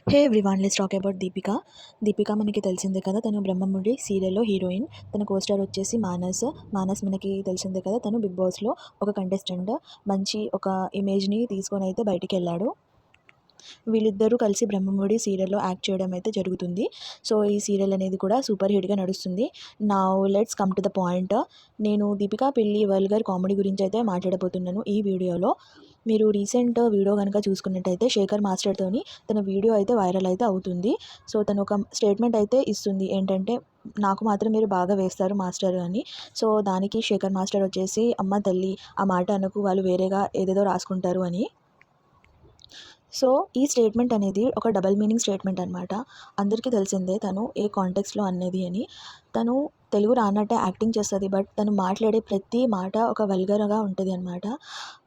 Hey everyone, let's talk about Deepika. Deepika మనకి తెలిసిందే కదా, తను బ్రహ్మముడి సీరియల్లో హీరోయిన్. తన కోస్టార్ వచ్చేసి మానస్. మానస్ మనకి తెలిసిందే కదా, తను బిగ్ బాస్లో ఒక కంటెస్టెంట్. మంచి ఒక ఇమేజ్ని తీసుకొని అయితే బయటికి వెళ్ళాడు. వీళ్ళిద్దరూ కలిసి బ్రహ్మముడి సీరియల్లో యాక్ట్ చేయడం అయితే జరుగుతుంది. సో ఈ సీరియల్ అనేది కూడా సూపర్ హిట్గా నడుస్తుంది. Now let's come to the point. నేను దీపికా పెళ్లి వల్గర్ కామెడీ గురించి అయితే మాట్లాడబోతున్నాను ఈ వీడియోలో. మీరు రీసెంట్ వీడియో కనుక చూసుకున్నట్టయితే శేఖర్ మాస్టర్తోని తన వీడియో అయితే వైరల్ అయితే అవుతుంది. సో తను ఒక స్టేట్మెంట్ అయితే ఇస్తుంది, ఏంటంటే నాకు మాత్రం మీరు బాగా వేస్తారు మాస్టర్ అని. సో దానికి శేఖర్ మాస్టర్ వచ్చేసి, అమ్మ తల్లి ఆ మాట అనకు, వాళ్ళు వేరేగా ఏదేదో రాసుకుంటారు అని. సో ఈ స్టేట్మెంట్ అనేది ఒక డబల్ మీనింగ్ స్టేట్మెంట్ అనమాట. అందరికీ తెలిసిందే తను ఏ కాంటెక్స్లో అన్నది అని. తను తెలుగు రానట్టే యాక్టింగ్ చేస్తుంది, బట్ తను మాట్లాడే ప్రతి మాట ఒక వల్గర్గా ఉంటుంది అనమాట.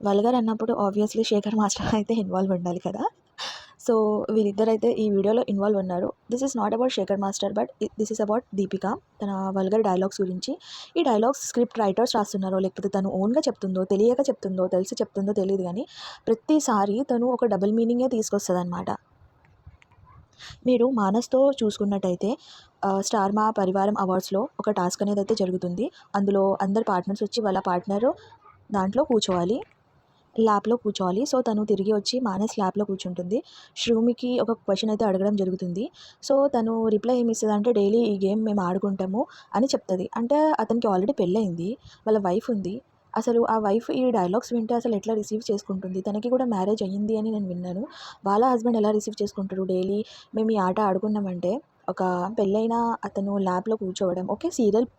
వల్గర్ అన్నప్పుడు ఆబ్వియస్లీ శేఖర్ మాస్టర్ అయితే ఇన్వాల్వ్ ఉండాలి కదా. సో వీళ్ళిద్దరైతే ఈ వీడియోలో ఇన్వాల్వ్ ఉన్నారు. This is not about Shekhar master, but this is about Deepika. తన వల్గర్ డైలాగ్స్ గురించి. ఈ డైలాగ్స్ స్క్రిప్ట్ రైటర్స్ రాస్తున్నారో, లేకపోతే తను ఓన్గా చెప్తుందో, తెలియక చెప్తుందో, తెలిసి చెప్తుందో తెలియదు, కానీ ప్రతిసారి తను ఒక డబుల్ మీనింగే తీసుకొస్తుంది అనమాట. మీరు మానస్తో చూసుకున్నట్టయితే స్టార్ మా పరివారం అవార్డ్స్లో ఒక టాస్క్ అనేది అయితే జరుగుతుంది. అందులో అందరు పార్ట్నర్స్ వచ్చి వాళ్ళ పార్ట్నర్ దాంట్లో కూర్చోవాలి, ల్యాప్లో కూర్చోవాలి. సో తను తిరిగి వచ్చి మానస్ ల్యాప్లో కూర్చుంటుంది. శ్రూమికి ఒక క్వశ్చన్ అయితే అడగడం జరుగుతుంది. సో తను రిప్లై ఏమి ఇస్తుంది అంటే, డైలీ ఈ గేమ్ మేము ఆడుకుంటాము అని చెప్తుంది. అంటే అతనికి ఆల్రెడీ పెళ్ళయింది, వాళ్ళ వైఫ్ ఉంది. అసలు ఆ వైఫ్ ఈ డైలాగ్స్ వింటే అసలు ఎట్లా రిసీవ్ చేసుకుంటుంది? తనకి కూడా మ్యారేజ్ అయ్యింది అని నేను విన్నాను. వాళ్ళ హస్బెండ్ ఎలా రిసీవ్ చేసుకుంటారు? డైలీ మేము ఈ ఆట ఆడుకున్నామంటే ఒక పెళ్ళైన అతను ల్యాబ్లో కూర్చోవడం ఓకే, సీరియల్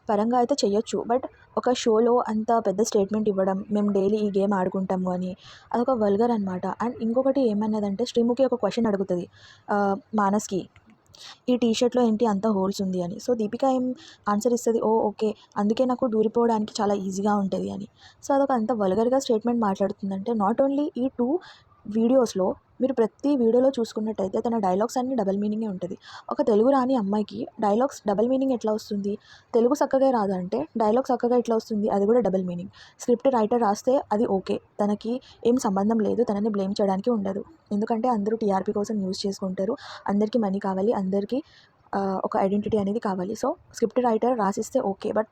పరంగా అయితే చెయ్యొచ్చు, బట్ ఒక షోలో అంత పెద్ద స్టేట్మెంట్ ఇవ్వడం, మేము డైలీ ఈ గేమ్ ఆడుకుంటాము అని, అదొక వల్గర్ అనమాట. అండ్ ఇంకొకటి ఏమన్నదంటే, శ్రీముఖి ఒక క్వశ్చన్ అడుగుతుంది మానస్కి, ఈ టీ షర్ట్లో ఏంటి అంత హోల్స్ ఉంది అని. సో దీపిక ఏం ఆన్సర్ ఇస్తుంది, ఓ ఓకే, అందుకే నాకు దూరిపోవడానికి చాలా ఈజీగా ఉంటుంది అని. సో అదొక అంత వల్గర్గా స్టేట్మెంట్ మాట్లాడుతుందంటే, నాట్ ఓన్లీ ఈ టూ వీడియోస్లో, మీరు ప్రతి వీడియోలో చూసుకున్నట్టయితే తన డైలాగ్స్ అన్నీ డబల్ మీనింగే ఉంటుంది. ఒక తెలుగు రాని అమ్మాయికి డైలాగ్స్ డబల్ మీనింగ్ ఎట్లా వస్తుంది? తెలుగు చక్కగా రాదంటే డైలాగ్ చక్కగా ఎట్లా వస్తుంది? అది కూడా డబల్ మీనింగ్. స్క్రిప్ట్ రైటర్ రాస్తే అది ఓకే, తనకి ఏం సంబంధం లేదు, తనని బ్లేమ్ చేయడానికి ఉండదు. ఎందుకంటే అందరూ టీఆర్పీ కోసం యూజ్ చేసుకుంటారు, అందరికీ మనీ కావాలి, అందరికీ ఒక ఐడెంటిటీ అనేది కావాలి. సో స్క్రిప్ట్ రైటర్ రాసిస్తే ఓకే, బట్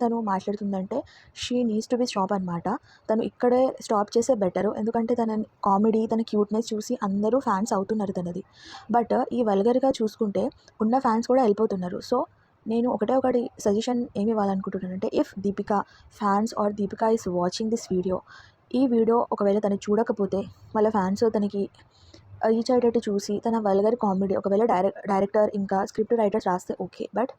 తను మాట్లాడుతుందంటే she needs to be stop అనమాట. తను ఇక్కడే స్టాప్ చేసే బెటరు, ఎందుకంటే తన కామెడీ, తన క్యూట్నెస్ చూసి అందరూ ఫ్యాన్స్ అవుతున్నారు తనది. బట్ ఈ వల్గర్గా చూసుకుంటే ఉన్న ఫ్యాన్స్ కూడా వెళ్ళిపోతున్నారు. సో నేను ఒకటి సజెషన్ ఏమి ఇవ్వాలనుకుంటున్నానంటే, if Deepika fans or Deepika is watching this video, ఈ వీడియో ఒకవేళ తను చూడకపోతే వాళ్ళ ఫ్యాన్స్ తనకి రీచ్ అయ్యేటట్టు చూసి తన వల్గర్ కామెడీ ఒకవేళ డైరెక్టర్ ఇంకా స్క్రిప్ట్ రైటర్స్ రాస్తే ఓకే, బట్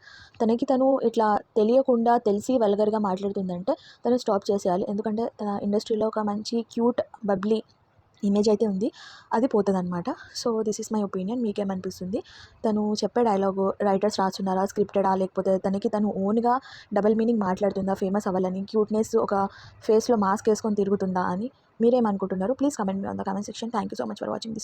తను ఇట్లా తెలియకుండా తెలిసి వల్గర్గా మాట్లాడుతుందంటే తను స్టాప్ చేసేయాలి. ఎందుకంటే తన ఇండస్ట్రీలో ఒక మంచి క్యూట్ బబ్లీ ఇమేజ్ అయితే ఉంది, అది పోతుందన్నమాట. So this is my opinion. మీకేమనిపిస్తుంది? తను చెప్పే డైలాగు రైటర్స్ రాస్తున్నారా, స్క్రిప్టెడా, లేకపోతే తను ఓన్గా డబల్ మీనింగ్ మాట్లాడుతుందా ఫేమస్ అవ్వాలని, క్యూట్నెస్ ఒక ఫేస్లో మాస్క్ వేసుకొని తిరుగుతుందా అని మీరేమనుకుంటున్నారు? Please comment me on the comment section. Thank you so much for watching this.